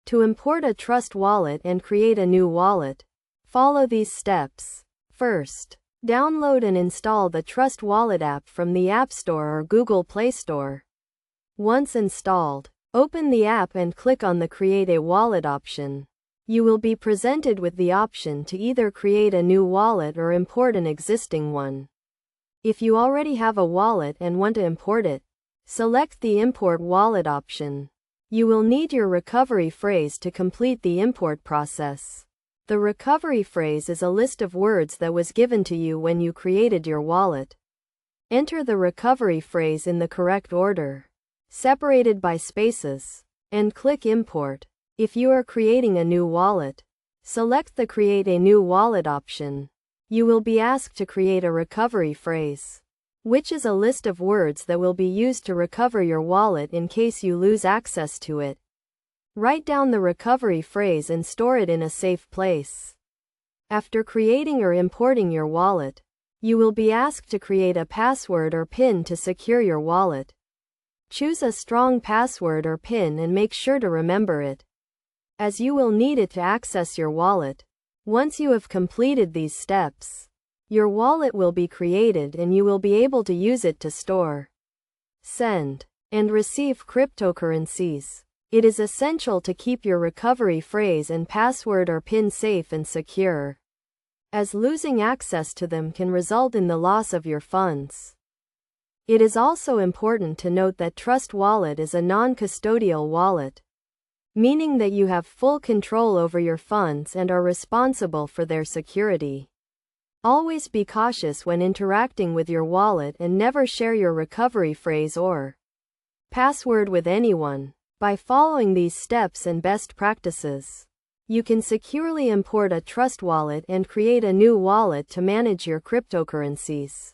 To import a Trust Wallet and create a new wallet, follow these steps. First, download and install the Trust Wallet app from the App Store or Google Play Store. Once installed, open the app and click on the Create a Wallet option. You will be presented with the option to either create a new wallet or import an existing one. If you already have a wallet and want to import it, select the Import Wallet option. You will need your recovery phrase to complete the import process. The recovery phrase is a list of words that was given to you when you created your wallet. Enter the recovery phrase in the correct order, separated by spaces, and click Import. If you are creating a new wallet, select the Create a New Wallet option. You will be asked to create a recovery phrase, which is a list of words that will be used to recover your wallet in case you lose access to it. Write down the recovery phrase and store it in a safe place. After creating or importing your wallet, you will be asked to create a password or PIN to secure your wallet. Choose a strong password or PIN and make sure to remember it, as you will need it to access your wallet. Once you have completed these steps, your wallet will be created and you will be able to use it to store, send, and receive cryptocurrencies. It is essential to keep your recovery phrase and password or PIN safe and secure, as losing access to them can result in the loss of your funds. It is also important to note that Trust Wallet is a non-custodial wallet, meaning that you have full control over your funds and are responsible for their security. Always be cautious when interacting with your wallet and never share your recovery phrase or password with anyone. By following these steps and best practices, you can securely import a Trust Wallet and create a new wallet to manage your cryptocurrencies.